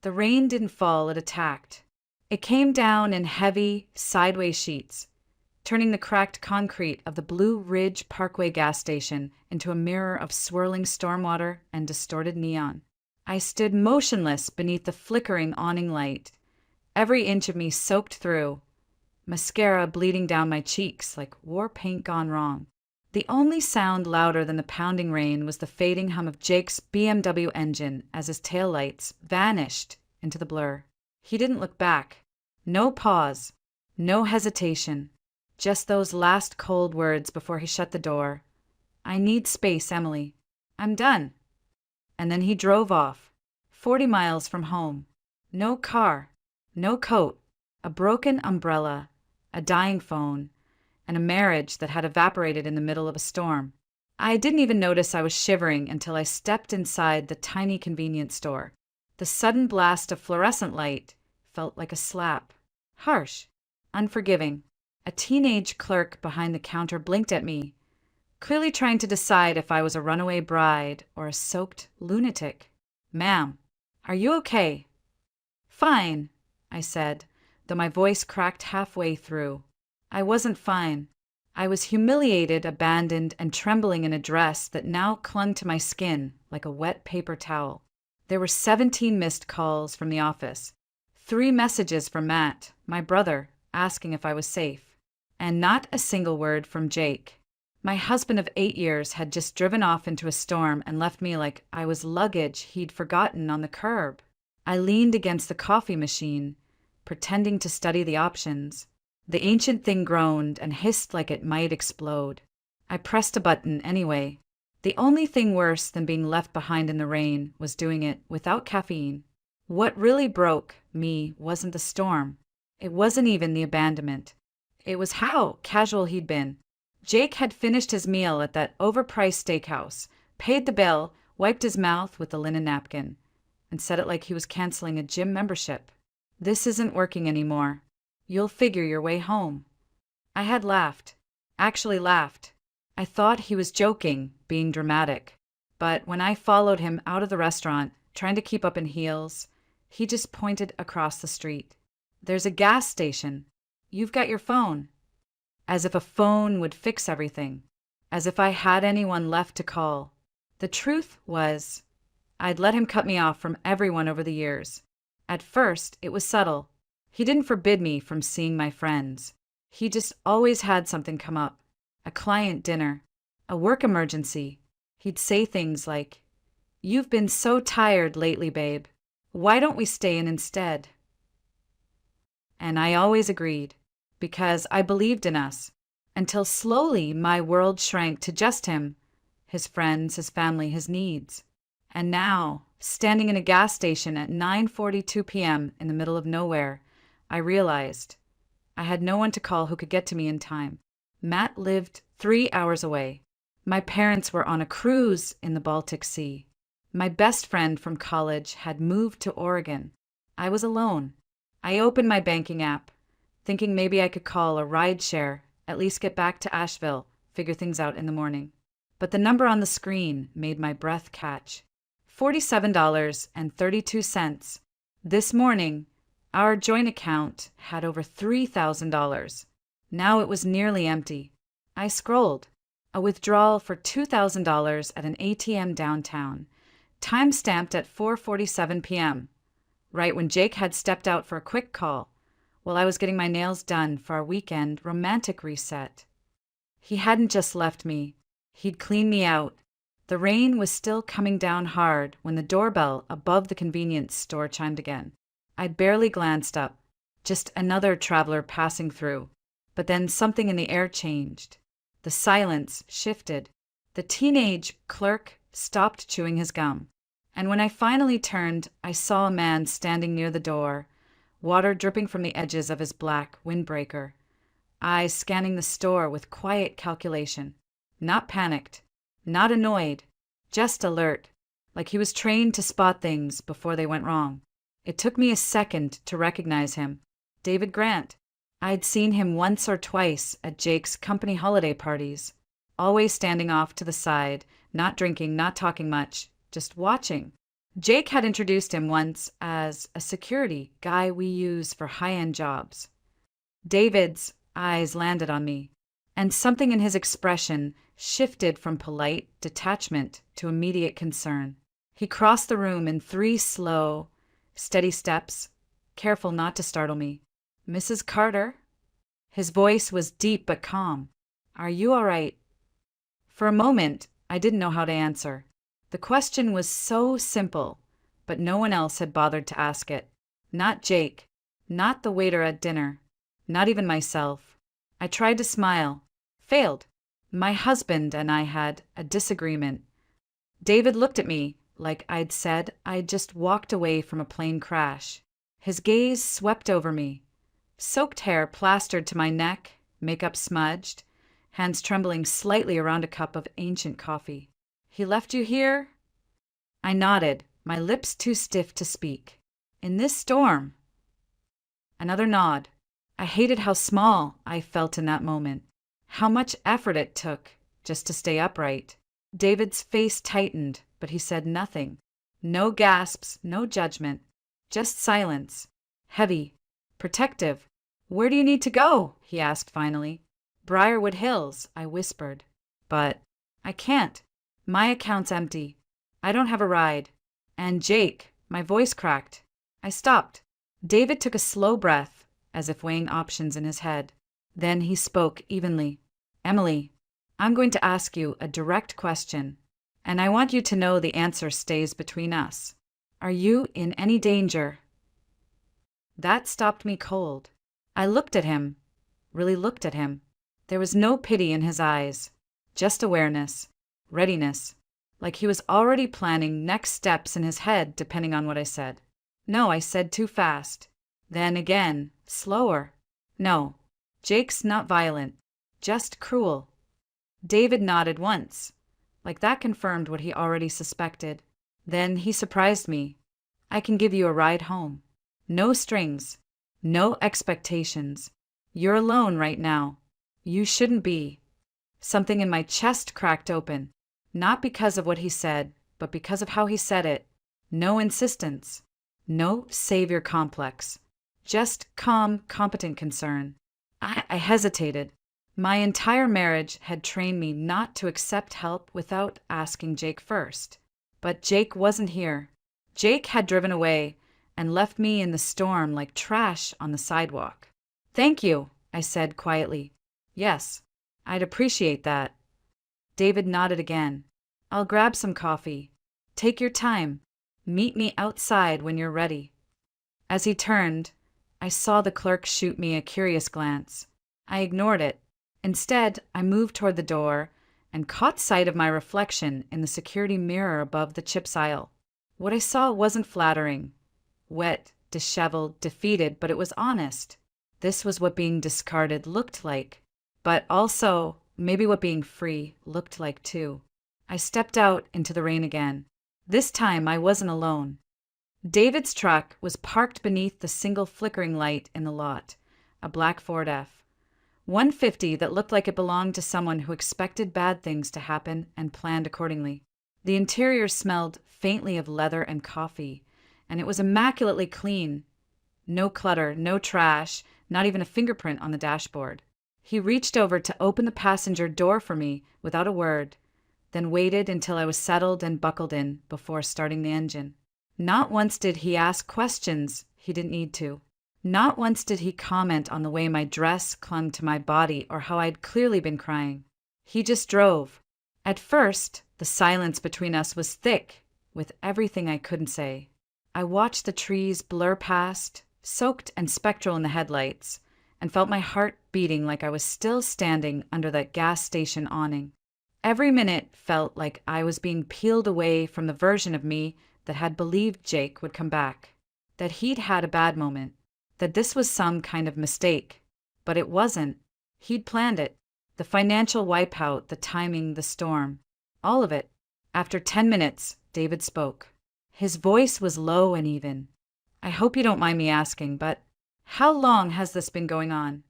The rain didn't fall, it attacked. It came down in heavy, sideways sheets, turning the cracked concrete of the Blue Ridge Parkway gas station into a mirror of swirling stormwater and distorted neon. I stood motionless beneath the flickering awning light, every inch of me soaked through, mascara bleeding down my cheeks like war paint gone wrong. The only sound louder than the pounding rain was the fading hum of Jake's BMW engine as his taillights vanished into the blur. He didn't look back. No pause. No hesitation. Just those last cold words before he shut the door. "I need space, Emily. I'm done." And then he drove off, 40 miles from home. No car, no coat, a broken umbrella, a dying phone, and a marriage that had evaporated in the middle of a storm. I didn't even notice I was shivering until I stepped inside the tiny convenience store. The sudden blast of fluorescent light felt like a slap. Harsh, unforgiving. A teenage clerk behind the counter blinked at me, clearly trying to decide if I was a runaway bride or a soaked lunatic. "Ma'am, are you okay?" "Fine," I said, though my voice cracked halfway through. I wasn't fine. I was humiliated, abandoned, and trembling in a dress that now clung to my skin like a wet paper towel. There were 17 missed calls from the office, 3 messages from Matt, my brother, asking if I was safe, and not a single word from Jake. My husband of 8 years had just driven off into a storm and left me like I was luggage he'd forgotten on the curb. I leaned against the coffee machine, pretending to study the options. The ancient thing groaned and hissed like it might explode. I pressed a button anyway. The only thing worse than being left behind in the rain was doing it without caffeine. What really broke me wasn't the storm. It wasn't even the abandonment. It was how casual he'd been. Jake had finished his meal at that overpriced steakhouse, paid the bill, wiped his mouth with the linen napkin, and said it like he was canceling a gym membership. "This isn't working anymore. You'll figure your way home." I had laughed. Actually laughed. I thought he was joking, being dramatic. But when I followed him out of the restaurant, trying to keep up in heels, he just pointed across the street. "There's a gas station. You've got your phone." As if a phone would fix everything. As if I had anyone left to call. The truth was, I'd let him cut me off from everyone over the years. At first, it was subtle. He didn't forbid me from seeing my friends. He just always had something come up. A client dinner. A work emergency. He'd say things like, "You've been so tired lately, babe. Why don't we stay in instead?" And I always agreed, because I believed in us, until slowly my world shrank to just him, his friends, his family, his needs. And now, standing in a gas station at 9:42 p.m. in the middle of nowhere, I realized I had no one to call who could get to me in time. Matt lived 3 hours away. My parents were on a cruise in the Baltic Sea. My best friend from college had moved to Oregon. I was alone. I opened my banking app, thinking maybe I could call a rideshare, at least get back to Asheville, figure things out in the morning. But the number on the screen made my breath catch. $47.32. This morning, our joint account had over $3,000. Now it was nearly empty. I scrolled. A withdrawal for $2,000 at an ATM downtown, time-stamped at 4:47 p.m., right when Jake had stepped out for a quick call, while I was getting my nails done for our weekend romantic reset. He hadn't just left me. He'd cleaned me out. The rain was still coming down hard when the doorbell above the convenience store chimed again. I'd barely glanced up. Just another traveler passing through. But then something in the air changed. The silence shifted. The teenage clerk stopped chewing his gum. And when I finally turned, I saw a man standing near the door, water dripping from the edges of his black windbreaker, eyes scanning the store with quiet calculation. Not panicked, not annoyed, just alert, like he was trained to spot things before they went wrong. It took me a second to recognize him. David Grant. I'd seen him once or twice at Jake's company holiday parties, always standing off to the side, not drinking, not talking much, just watching. Jake had introduced him once as a security guy we use for high-end jobs. David's eyes landed on me, and something in his expression shifted from polite detachment to immediate concern. He crossed the room in 3 slow, steady steps, careful not to startle me. "Mrs. Carter?" His voice was deep but calm. "Are you all right?" For a moment, I didn't know how to answer. The question was so simple, but no one else had bothered to ask it. Not Jake, not the waiter at dinner, not even myself. I tried to smile. Failed. My husband and I had a disagreement. David looked at me like I'd said I'd just walked away from a plane crash. His gaze swept over me. Soaked hair plastered to my neck, makeup smudged, hands trembling slightly around a cup of ancient coffee. "He left you here?" I nodded, my lips too stiff to speak. "In this storm?" Another nod. I hated how small I felt in that moment, how much effort it took just to stay upright. David's face tightened, but he said nothing. No gasps, no judgment, just silence. Heavy, protective. "Where do you need to go?" he asked finally. "Briarwood Hills," I whispered. "But I can't. My account's empty. I don't have a ride." "And Jake," my voice cracked. I stopped. David took a slow breath, as if weighing options in his head. Then he spoke evenly. "Emily, I'm going to ask you a direct question, and I want you to know the answer stays between us. Are you in any danger?" That stopped me cold. I looked at him, really looked at him. There was no pity in his eyes, just awareness, readiness, like he was already planning next steps in his head depending on what I said. "No," I said too fast. Then again, slower. "No, Jake's not violent, just cruel." David nodded once, like that confirmed what he already suspected. Then he surprised me. "I can give you a ride home. No strings, no expectations. You're alone right now. You shouldn't be." Something in my chest cracked open, not because of what he said, but because of how he said it. No insistence, no savior complex, just calm, competent concern. I hesitated. My entire marriage had trained me not to accept help without asking Jake first. But Jake wasn't here. Jake had driven away and left me in the storm like trash on the sidewalk. "Thank you," I said quietly. "Yes, I'd appreciate that." David nodded again. "I'll grab some coffee. Take your time. Meet me outside when you're ready." As he turned, I saw the clerk shoot me a curious glance. I ignored it. Instead, I moved toward the door and caught sight of my reflection in the security mirror above the chips aisle. What I saw wasn't flattering. Wet, disheveled, defeated, but it was honest. This was what being discarded looked like. But also, maybe what being free looked like too. I stepped out into the rain again. This time I wasn't alone. David's truck was parked beneath the single flickering light in the lot, a black Ford F-150 that looked like it belonged to someone who expected bad things to happen and planned accordingly. The interior smelled faintly of leather and coffee, and it was immaculately clean. No clutter, no trash, not even a fingerprint on the dashboard. He reached over to open the passenger door for me without a word, then waited until I was settled and buckled in before starting the engine. Not once did he ask questions he didn't need to. Not once did he comment on the way my dress clung to my body or how I'd clearly been crying. He just drove. At first, the silence between us was thick with everything I couldn't say. I watched the trees blur past, soaked and spectral in the headlights, and felt my heart beating like I was still standing under that gas station awning. Every minute felt like I was being peeled away from the version of me that had believed Jake would come back, that he'd had a bad moment, that this was some kind of mistake. But it wasn't. He'd planned it. The financial wipeout, the timing, the storm. All of it. After 10 minutes, David spoke. His voice was low and even. "I hope you don't mind me asking, but how long has this been going on?"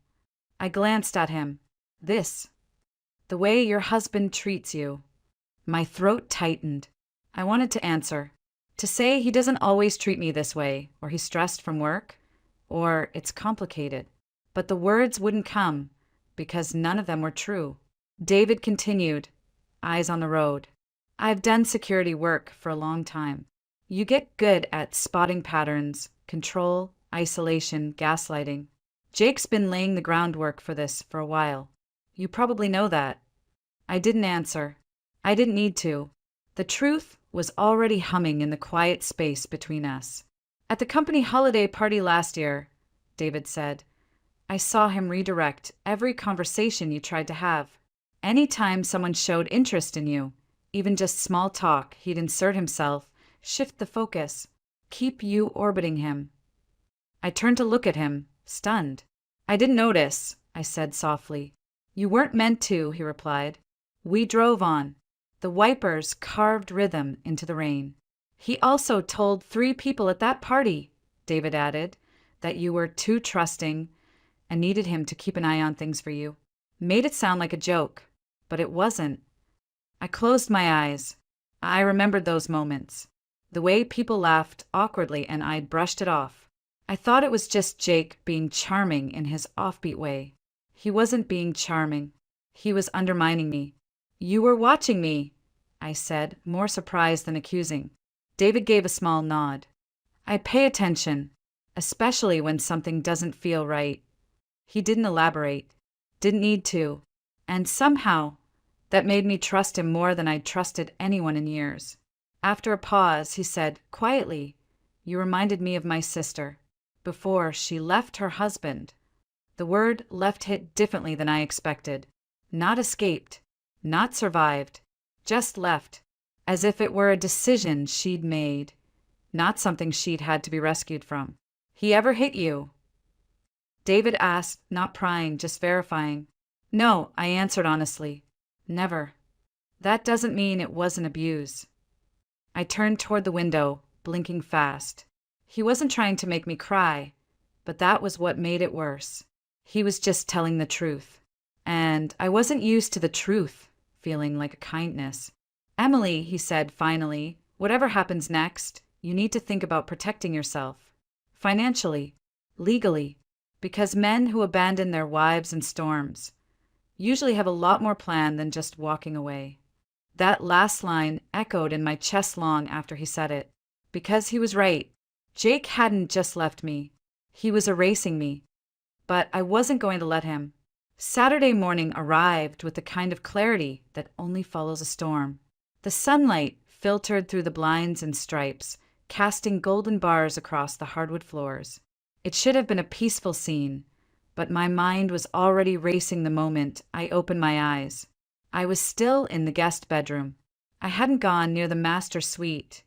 I glanced at him. "This. The way your husband treats you." My throat tightened. I wanted to answer. To say he doesn't always treat me this way, or he's stressed from work, or it's complicated. But the words wouldn't come, because none of them were true. David continued, eyes on the road. I've done security work for a long time. You get good at spotting patterns, control, isolation, gaslighting. Jake's been laying the groundwork for this for a while. You probably know that. I didn't answer. I didn't need to. The truth was already humming in the quiet space between us. At the company holiday party last year, David said, I saw him redirect every conversation you tried to have. Anytime someone showed interest in you, even just small talk, he'd insert himself, shift the focus, keep you orbiting him. I turned to look at him, stunned. I didn't notice, I said softly. You weren't meant to, he replied. We drove on. The wipers carved rhythm into the rain. He also told 3 people at that party, David added, that you were too trusting and needed him to keep an eye on things for you. Made it sound like a joke, but it wasn't. I closed my eyes. I remembered those moments. The way people laughed awkwardly and I'd brushed it off. I thought it was just Jake being charming in his offbeat way. He wasn't being charming. He was undermining me. You were watching me, I said, more surprised than accusing. David gave a small nod. I pay attention, especially when something doesn't feel right. He didn't elaborate, didn't need to, and somehow that made me trust him more than I'd trusted anyone in years. After a pause, he said, quietly, You reminded me of my sister, before she left her husband. The word left hit differently than I expected. Not escaped, not survived, just left, as if it were a decision she'd made, not something she'd had to be rescued from. He ever hit you? David asked, not prying, just verifying. No, I answered honestly. Never. That doesn't mean it wasn't abuse. I turned toward the window, blinking fast. He wasn't trying to make me cry, but that was what made it worse. He was just telling the truth. And I wasn't used to the truth feeling like a kindness. Emily, he said finally, whatever happens next, you need to think about protecting yourself. Financially, legally, because men who abandon their wives in storms usually have a lot more plan than just walking away. That last line echoed in my chest long after he said it. Because he was right. Jake hadn't just left me. He was erasing me. But I wasn't going to let him. Saturday morning arrived with the kind of clarity that only follows a storm. The sunlight filtered through the blinds in stripes, casting golden bars across the hardwood floors. It should have been a peaceful scene, but my mind was already racing the moment I opened my eyes. I was still in the guest bedroom. I hadn't gone near the master suite.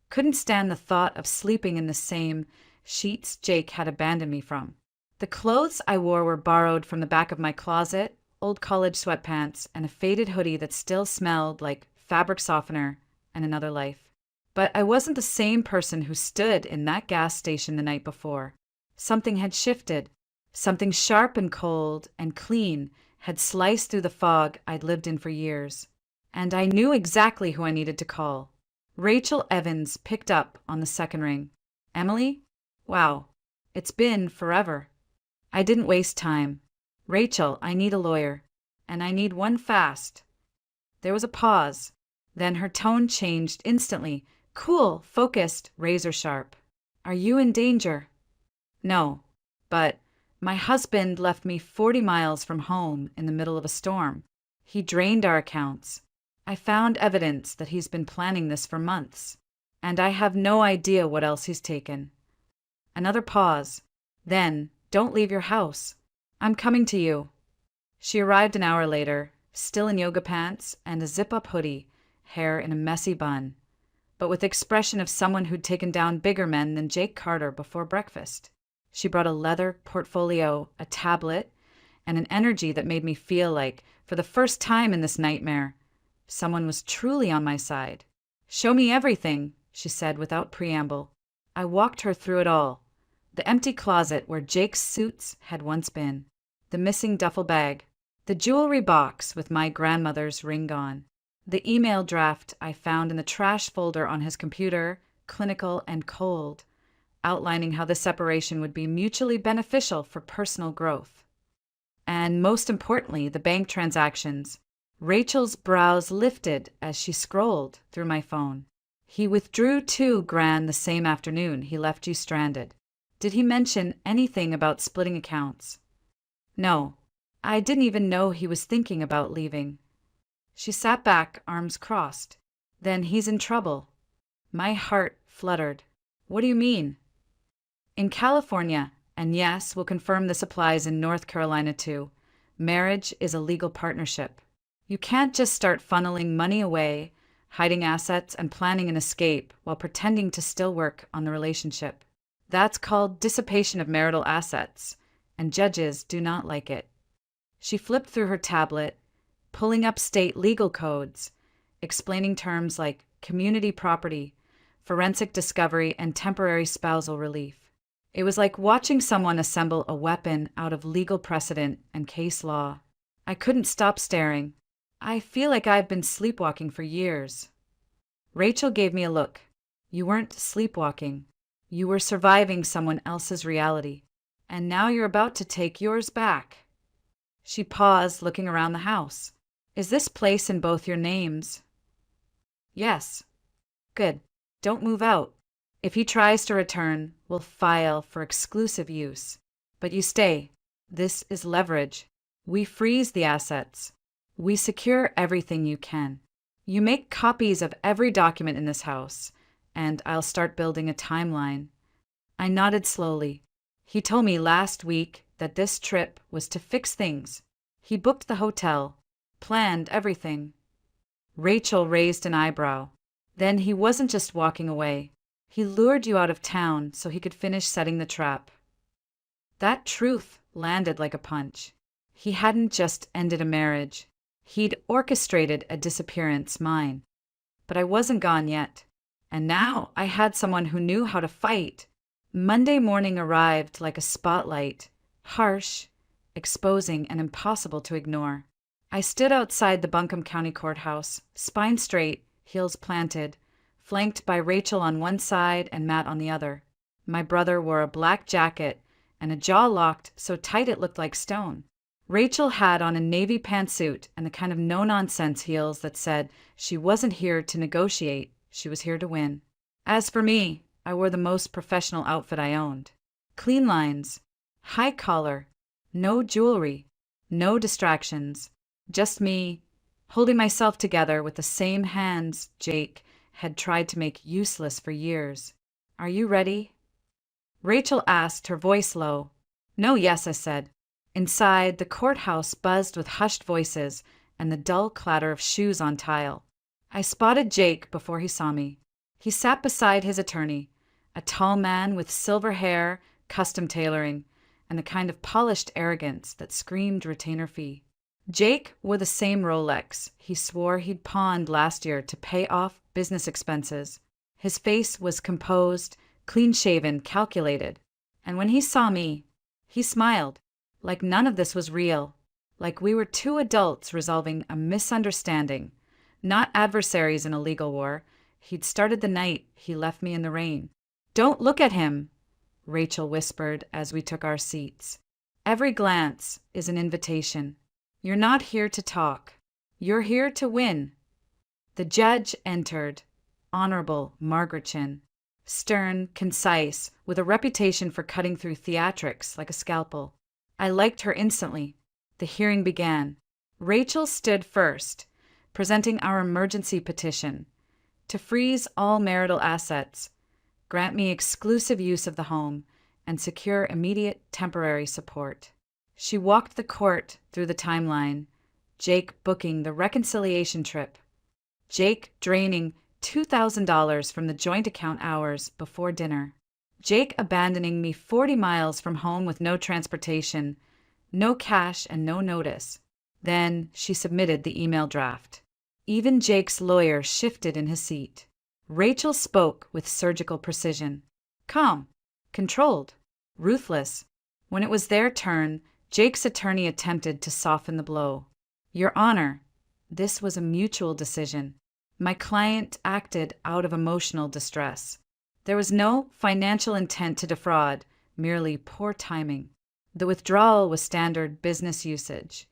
Couldn't stand the thought of sleeping in the same sheets Jake had abandoned me from. The clothes I wore were borrowed from the back of my closet, old college sweatpants, and a faded hoodie that still smelled like fabric softener and another life. But I wasn't the same person who stood in that gas station the night before. Something had shifted. Something sharp and cold and clean had sliced through the fog I'd lived in for years. And I knew exactly who I needed to call. Rachel Evans picked up on the second ring. Emily? Wow, it's been forever. I didn't waste time. Rachel, I need a lawyer. And I need one fast. There was a pause. Then her tone changed instantly. Cool, focused, razor sharp. Are you in danger? No, but my husband left me 40 miles from home in the middle of a storm. He drained our accounts. I found evidence that he's been planning this for months, and I have no idea what else he's taken. Another pause. Then, don't leave your house. I'm coming to you. She arrived an hour later, still in yoga pants and a zip-up hoodie, hair in a messy bun, but with the expression of someone who'd taken down bigger men than Jake Carter before breakfast. She brought a leather portfolio, a tablet, and an energy that made me feel like, for the first time in this nightmare, someone was truly on my side. Show me everything, she said without preamble. I walked her through it all. The empty closet where Jake's suits had once been. The missing duffel bag. The jewelry box with my grandmother's ring gone. The email draft I found in the trash folder on his computer, clinical, and cold, outlining how the separation would be mutually beneficial for personal growth. And most importantly, the bank transactions. Rachel's brows lifted as she scrolled through my phone. He withdrew $2,000 the same afternoon he left you stranded. Did he mention anything about splitting accounts? No, I didn't even know he was thinking about leaving. She sat back, arms crossed. Then he's in trouble. My heart fluttered. What do you mean? In California, and yes, we'll confirm this applies in North Carolina too, marriage is a legal partnership. You can't just start funneling money away, hiding assets, and planning an escape while pretending to still work on the relationship. That's called dissipation of marital assets, and judges do not like it. She flipped through her tablet, pulling up state legal codes, explaining terms like community property, forensic discovery, and temporary spousal relief. It was like watching someone assemble a weapon out of legal precedent and case law. I couldn't stop staring. I feel like I've been sleepwalking for years. Rachel gave me a look. You weren't sleepwalking. You were surviving someone else's reality. And now you're about to take yours back. She paused, looking around the house. Is this place in both your names? Yes. Good. Don't move out. If he tries to return, we'll file for exclusive use. But you stay. This is leverage. We freeze the assets. We secure everything you can. You make copies of every document in this house, and I'll start building a timeline. I nodded slowly. He told me last week that this trip was to fix things. He booked the hotel, planned everything. Rachel raised an eyebrow. Then he wasn't just walking away. He lured you out of town so he could finish setting the trap. That truth landed like a punch. He hadn't just ended a marriage. He'd orchestrated a disappearance, mine. But I wasn't gone yet. And now I had someone who knew how to fight. Monday morning arrived like a spotlight, harsh, exposing, and impossible to ignore. I stood outside the Buncombe County Courthouse, spine straight, heels planted, flanked by Rachel on one side and Matt on the other. My brother wore a black jacket and a jaw locked so tight it looked like stone. Rachel had on a navy pantsuit and the kind of no-nonsense heels that said she wasn't here to negotiate, she was here to win. As for me, I wore the most professional outfit I owned. Clean lines, high collar, no jewelry, no distractions, just me, holding myself together with the same hands Jake had tried to make useless for years. Are you ready? Rachel asked, her voice low. No, yes, I said. Inside, the courthouse buzzed with hushed voices and the dull clatter of shoes on tile. I spotted Jake before he saw me. He sat beside his attorney, a tall man with silver hair, custom tailoring, and the kind of polished arrogance that screamed retainer fee. Jake wore the same Rolex he swore he'd pawned last year to pay off business expenses. His face was composed, clean-shaven, calculated. And when he saw me, he smiled, like none of this was real, like we were two adults resolving a misunderstanding, not adversaries in a legal war. He'd started the night he left me in the rain. Don't look at him, Rachel whispered as we took our seats. Every glance is an invitation. You're not here to talk. You're here to win. The judge entered, Honorable Margaret Chin, stern, concise, with a reputation for cutting through theatrics like a scalpel. I liked her instantly. The hearing began. Rachel stood first, presenting our emergency petition to freeze all marital assets, grant me exclusive use of the home, and secure immediate temporary support. She walked the court through the timeline, Jake booking the reconciliation trip, Jake draining $2,000 from the joint account hours before dinner, Jake abandoning me 40 miles from home with no transportation, no cash, and no notice. Then she submitted the email draft. Even Jake's lawyer shifted in his seat. Rachel spoke with surgical precision. Calm, controlled, ruthless. When it was their turn, Jake's attorney attempted to soften the blow. Your Honor, this was a mutual decision. My client acted out of emotional distress. There was no financial intent to defraud, merely poor timing. The withdrawal was standard business usage,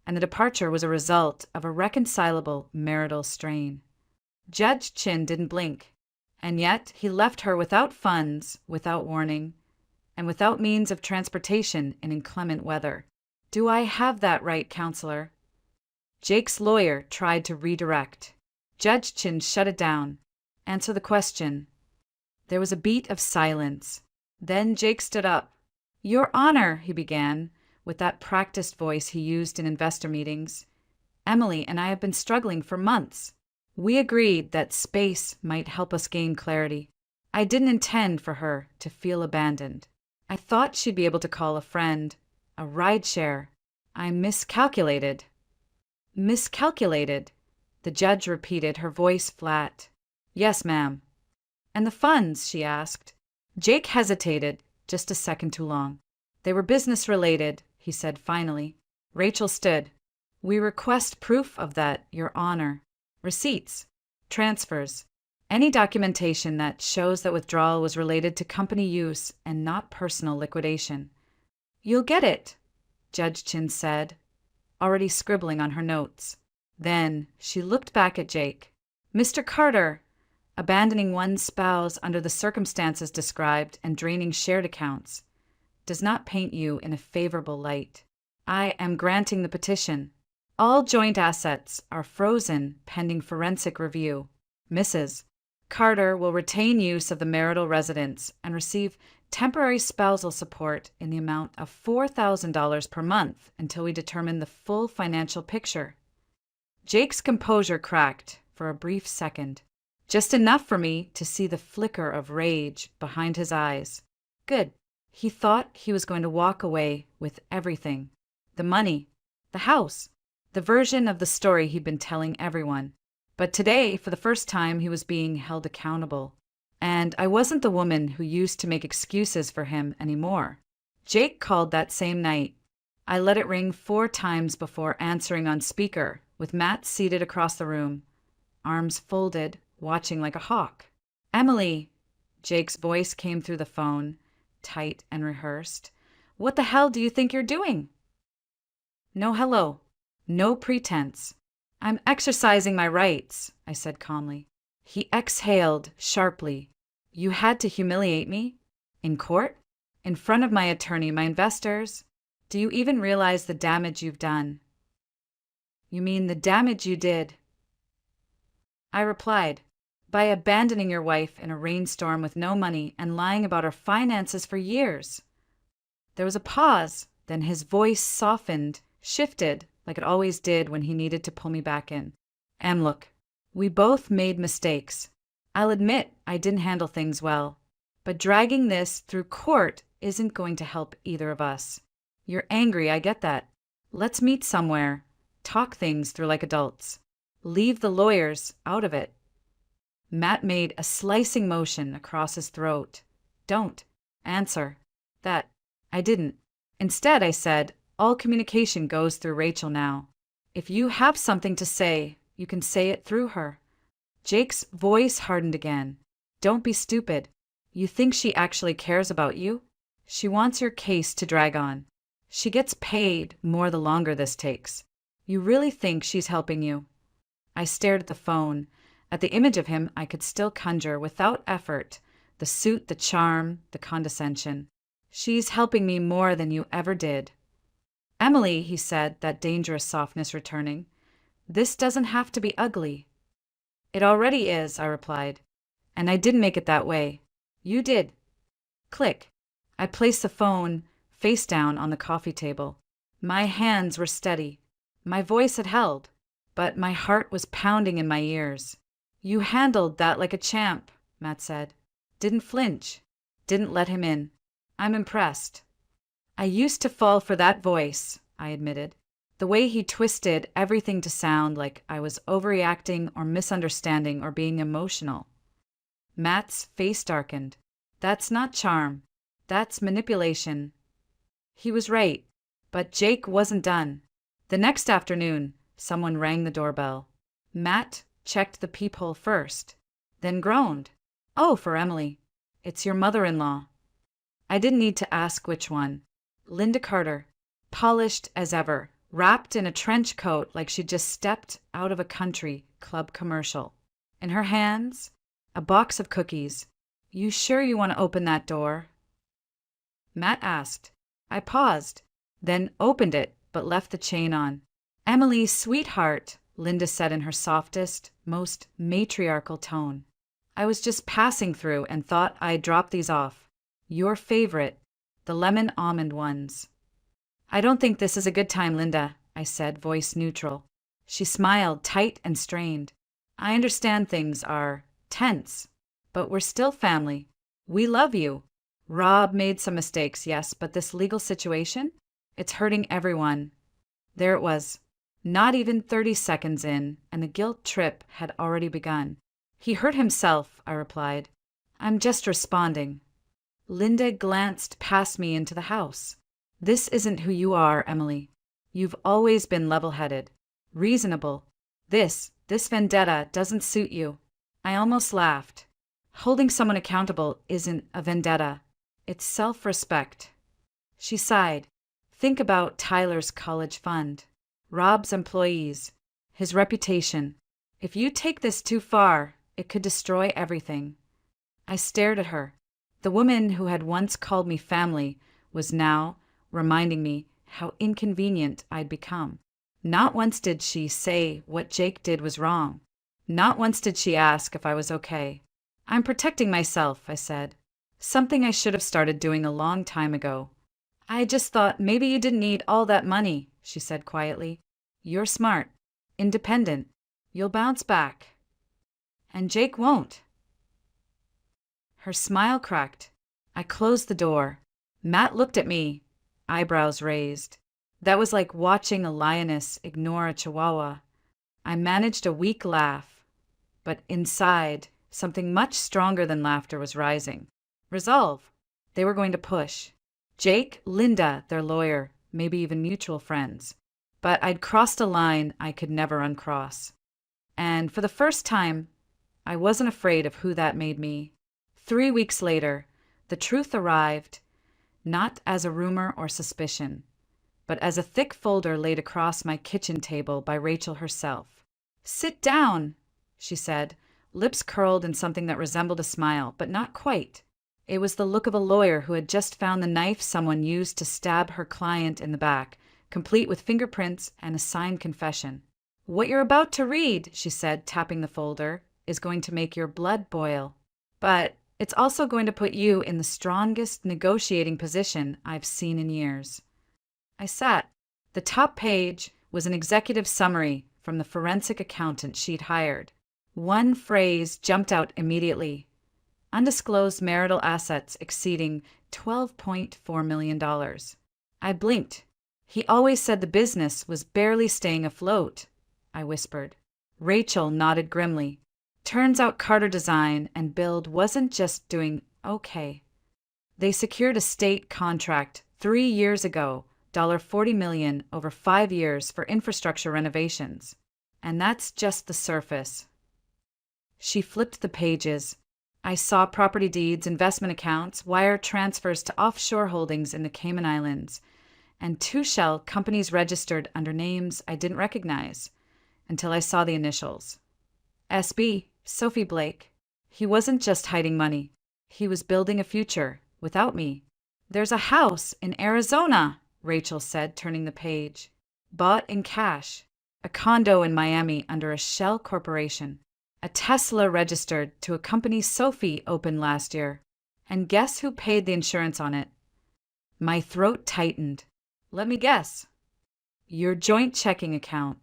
and the departure was a result of a reconcilable marital strain. Judge Chin didn't blink, and yet he left her without funds, without warning, and without means of transportation in inclement weather. "Do I have that right, counselor?" Jake's lawyer tried to redirect. Judge Chin shut it down. "Answer the question." There was a beat of silence. Then Jake stood up. "Your Honor," he began, with that practiced voice he used in investor meetings, "Emily and I have been struggling for months. We agreed that space might help us gain clarity. I didn't intend for her to feel abandoned. I thought she'd be able to call a friend, a rideshare. I miscalculated." "Miscalculated," the judge repeated, her voice flat. "Yes, ma'am." "And the funds?" she asked. Jake hesitated, just a second too long. "They were business-related," he said finally. Rachel stood. "We request proof of that, Your Honor. Receipts, transfers, any documentation that shows that withdrawal was related to company use and not personal liquidation." "You'll get it," Judge Chin said, already scribbling on her notes. Then she looked back at Jake. "Mr. Carter, abandoning one's spouse under the circumstances described and draining shared accounts does not paint you in a favorable light. I am granting the petition. All joint assets are frozen pending forensic review. Mrs. Carter will retain use of the marital residence and receive temporary spousal support in the amount of $4,000 per month until we determine the full financial picture." Jake's composure cracked for a brief second, just enough for me to see the flicker of rage behind his eyes. Good. He thought he was going to walk away with everything. The money, the house, the version of the story he'd been telling everyone. But today, for the first time, he was being held accountable. And I wasn't the woman who used to make excuses for him anymore. Jake called that same night. I let it ring 4 times before answering on speaker, with Matt seated across the room, arms folded, watching like a hawk. "Emily," Jake's voice came through the phone, tight and rehearsed. "What the hell do you think you're doing?" No hello. No pretense. "I'm exercising my rights," I said calmly. He exhaled sharply. "You had to humiliate me? In court? In front of my attorney, my investors? Do you even realize the damage you've done?" "You mean the damage you did?" I replied, "By abandoning your wife in a rainstorm with no money and lying about our finances for years." There was a pause, then his voice softened, shifted, like it always did when he needed to pull me back in. "Look, we both made mistakes. I'll admit I didn't handle things well. But dragging this through court isn't going to help either of us. You're angry, I get that. Let's meet somewhere. Talk things through like adults. Leave the lawyers out of it." Matt made a slicing motion across his throat. "Don't. Answer." "That. I didn't. Instead, I said, all communication goes through Rachel now. If you have something to say, you can say it through her." Jake's voice hardened again. "Don't be stupid. You think she actually cares about you? She wants your case to drag on. She gets paid more the longer this takes. You really think she's helping you?" I stared at the phone. At the image of him, I could still conjure, without effort, the suit, the charm, the condescension. "She's helping me more than you ever did." "Emily," he said, that dangerous softness returning, "this doesn't have to be ugly." "It already is," I replied. "And I didn't make it that way. You did." Click. I placed the phone face down on the coffee table. My hands were steady. My voice had held, but my heart was pounding in my ears. "You handled that like a champ," Matt said. "Didn't flinch. Didn't let him in. I'm impressed." "I used to fall for that voice," I admitted. The way he twisted everything to sound like I was overreacting or misunderstanding or being emotional. Matt's face darkened. "That's not charm. That's manipulation." He was right, but Jake wasn't done. The next afternoon, someone rang the doorbell. Matt checked the peephole first, then groaned. "Oh, for Emily." It's your mother-in-law. I didn't need to ask which one. Linda Carter, polished as ever, wrapped in a trench coat like she'd just stepped out of a country club commercial. In her hands, a box of cookies. You sure you want to open that door? Matt asked. I paused, then opened it, but left the chain on. Emily, sweetheart, Linda said in her softest, most matriarchal tone. I was just passing through and thought I'd drop these off. Your favorite, the lemon almond ones. I don't think this is a good time, Linda, I said, voice neutral. She smiled, tight and strained. I understand things are tense, but we're still family. We love you. Rob made some mistakes, yes, but this legal situation, it's hurting everyone. There it was. Not even 30 seconds in, and the guilt trip had already begun. He hurt himself, I replied. I'm just responding. Linda glanced past me into the house. This isn't who you are, Emily. You've always been level-headed, reasonable. This vendetta doesn't suit you. I almost laughed. Holding someone accountable isn't a vendetta. It's self-respect. She sighed. Think about Tyler's college fund, Rob's employees, his reputation. If you take this too far, it could destroy everything. I stared at her. The woman who had once called me family was now reminding me how inconvenient I'd become. Not once did she say what Jake did was wrong. Not once did she ask if I was okay. I'm protecting myself, I said. Something I should have started doing a long time ago. I just thought maybe you didn't need all that money, she said quietly. You're smart, independent. You'll bounce back. And Jake won't. Her smile cracked. I closed the door. Matt looked at me, eyebrows raised. That was like watching a lioness ignore a chihuahua. I managed a weak laugh, but inside, something much stronger than laughter was rising. Resolve. They were going to push. Jake, Linda, their lawyer, maybe even mutual friends. But I'd crossed a line I could never uncross. And for the first time, I wasn't afraid of who that made me. 3 weeks later, the truth arrived, not as a rumor or suspicion, but as a thick folder laid across my kitchen table by Rachel herself. Sit down, she said, lips curled in something that resembled a smile, but not quite. It was the look of a lawyer who had just found the knife someone used to stab her client in the back, complete with fingerprints and a signed confession. What you're about to read, she said, tapping the folder, is going to make your blood boil. But it's also going to put you in the strongest negotiating position I've seen in years. I sat. The top page was an executive summary from the forensic accountant she'd hired. One phrase jumped out immediately. Undisclosed marital assets exceeding $12.4 million. I blinked. He always said the business was barely staying afloat, I whispered. Rachel nodded grimly. Turns out Carter Design and Build wasn't just doing okay. They secured a state contract 3 years ago, $40 million over 5 years for infrastructure renovations. And that's just the surface. She flipped the pages. I saw property deeds, investment accounts, wire transfers to offshore holdings in the Cayman Islands, and 2 shell companies registered under names I didn't recognize until I saw the initials. SB, Sophie Blake. He wasn't just hiding money. He was building a future without me. There's a house in Arizona, Rachel said, turning the page. Bought in cash. A condo in Miami under a shell corporation. A Tesla registered to a company Sophie opened last year. And guess who paid the insurance on it? My throat tightened. Let me guess. Your joint checking account.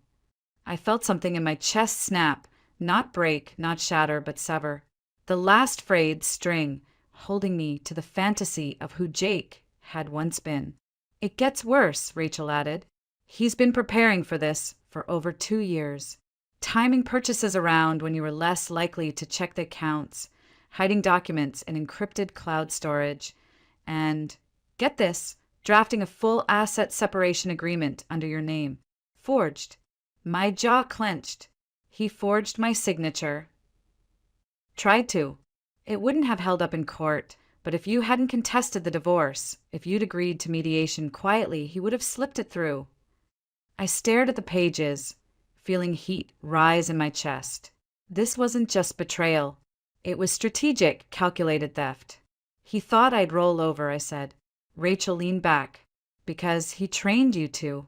I felt something in my chest snap, not break, not shatter, but sever. The last frayed string, holding me to the fantasy of who Jake had once been. It gets worse, Rachel added. He's been preparing for this for over 2 years. Timing purchases around when you were less likely to check the accounts, hiding documents in encrypted cloud storage, and, get this, drafting a full asset separation agreement under your name. Forged. My jaw clenched. He forged my signature. Tried to. It wouldn't have held up in court, but if you hadn't contested the divorce, if you'd agreed to mediation quietly, he would have slipped it through. I stared at the pages, feeling heat rise in my chest. This wasn't just betrayal. It was strategic, calculated theft. He thought I'd roll over, I said. Rachel leaned back. Because he trained you to.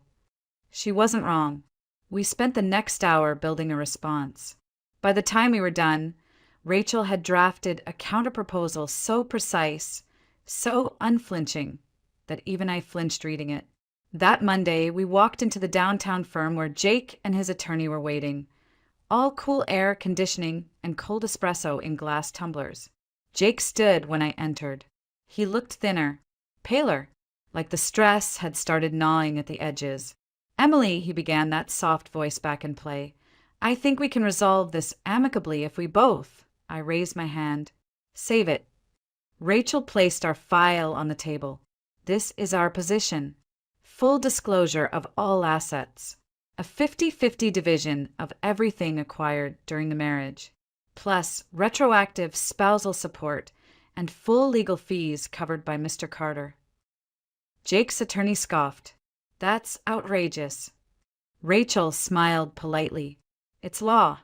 She wasn't wrong. We spent the next hour building a response. By the time we were done, Rachel had drafted a counterproposal so precise, so unflinching, that even I flinched reading it. That Monday, we walked into the downtown firm where Jake and his attorney were waiting. All cool air conditioning and cold espresso in glass tumblers. Jake stood when I entered. He looked thinner, paler, like the stress had started gnawing at the edges. Emily, he began, that soft voice back in play. I think we can resolve this amicably if we both. I raised my hand. Save it. Rachel placed our file on the table. This is our position. Full disclosure of all assets. A 50-50 division of everything acquired during the marriage, plus retroactive spousal support and full legal fees covered by Mr. Carter. Jake's attorney scoffed. That's outrageous. Rachel smiled politely. It's law.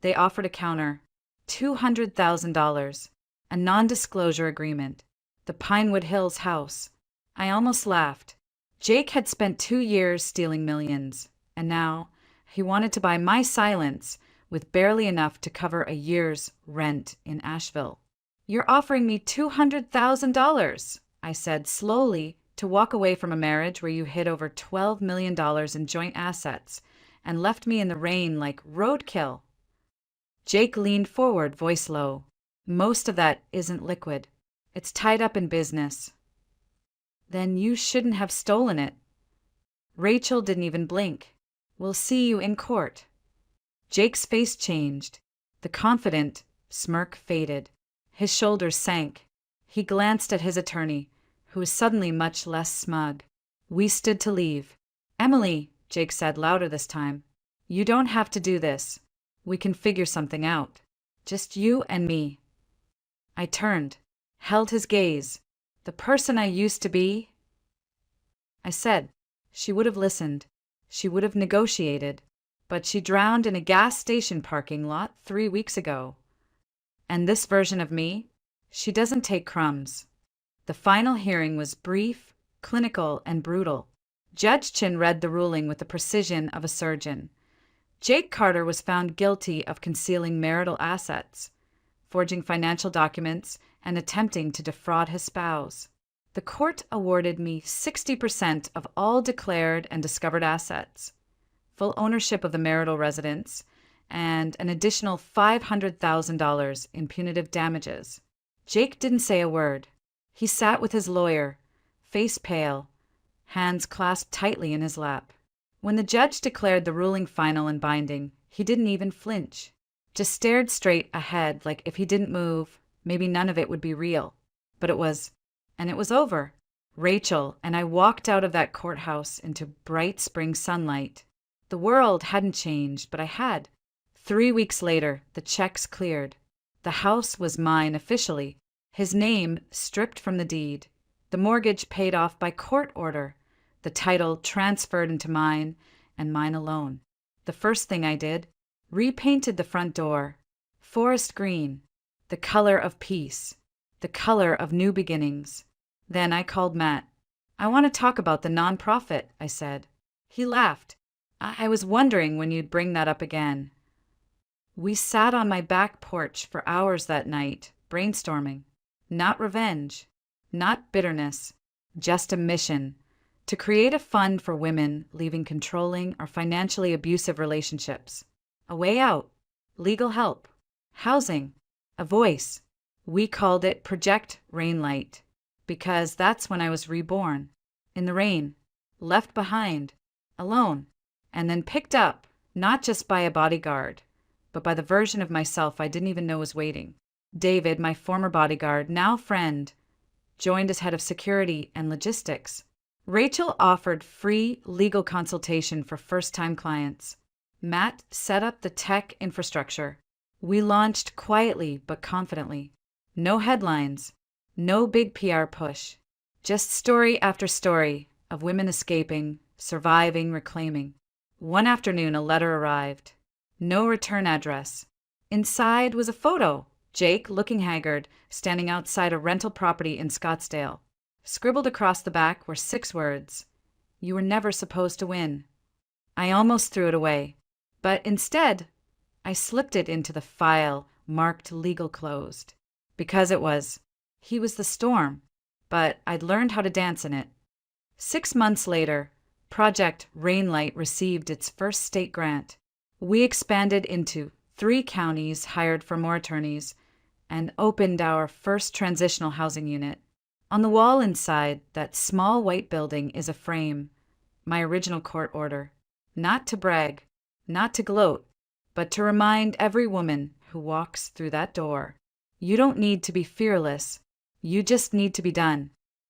They offered a counter. $200,000. A non-disclosure agreement. The Pinewood Hills house. I almost laughed. Jake had spent 2 years stealing millions. And now, he wanted to buy my silence with barely enough to cover a year's rent in Asheville. You're offering me $200,000, I said slowly, to walk away from a marriage where you hid over $12 million in joint assets and left me in the rain like roadkill. Jake leaned forward, voice low. Most of that isn't liquid. It's tied up in business. Then you shouldn't have stolen it. Rachel didn't even blink. We'll see you in court. Jake's face changed. The confident smirk faded. His shoulders sank. He glanced at his attorney, who was suddenly much less smug. We stood to leave. Emily, Jake said louder this time, you don't have to do this. We can figure something out. Just you and me. I turned, held his gaze. The person I used to be? I said. She would have listened. She would have negotiated, but she drowned in a gas station parking lot 3 weeks ago. And this version of me? She doesn't take crumbs. The final hearing was brief, clinical, and brutal. Judge Chin read the ruling with the precision of a surgeon. Jake Carter was found guilty of concealing marital assets, forging financial documents, and attempting to defraud his spouse. The court awarded me 60% of all declared and discovered assets, full ownership of the marital residence, and an additional $500,000 in punitive damages. Jake didn't say a word. He sat with his lawyer, face pale, hands clasped tightly in his lap. When the judge declared the ruling final and binding, he didn't even flinch, just stared straight ahead like if he didn't move, maybe none of it would be real. But it was. And it was over. Rachel and I walked out of that courthouse into bright spring sunlight. The world hadn't changed, but I had. 3 weeks later, the checks cleared. The house was mine officially. His name stripped from the deed. The mortgage paid off by court order. The title transferred into mine, and mine alone. The first thing I did, repainted the front door. Forest green. The color of peace. The color of new beginnings. Then I called Matt. I want to talk about the nonprofit, I said. He laughed. I was wondering when you'd bring that up again. We sat on my back porch for hours that night, brainstorming. Not revenge, not bitterness, just a mission. To create a fund for women leaving controlling or financially abusive relationships. A way out, legal help, housing, a voice. We called it Project Rainlight, because that's when I was reborn, in the rain, left behind, alone, and then picked up, not just by a bodyguard, but by the version of myself I didn't even know was waiting. David, my former bodyguard, now friend, joined as head of security and logistics. Rachel offered free legal consultation for first-time clients. Matt set up the tech infrastructure. We launched quietly but confidently. No headlines, no big PR push, just story after story of women escaping, surviving, reclaiming. One afternoon, a letter arrived. No return address. Inside was a photo. Jake, looking haggard, standing outside a rental property in Scottsdale. Scribbled across the back were 6 words: "You were never supposed to win." I almost threw it away, but instead, I slipped it into the file marked legal closed. Because he was the storm, but I'd learned how to dance in it. 6 months later, Project Rainlight received its first state grant. We expanded into 3 counties, hired for more attorneys, and opened our first transitional housing unit. On the wall inside that small white building is a frame, my original court order. Not to brag, not to gloat, but to remind every woman who walks through that door, you don't need to be fearless, you just need to be done.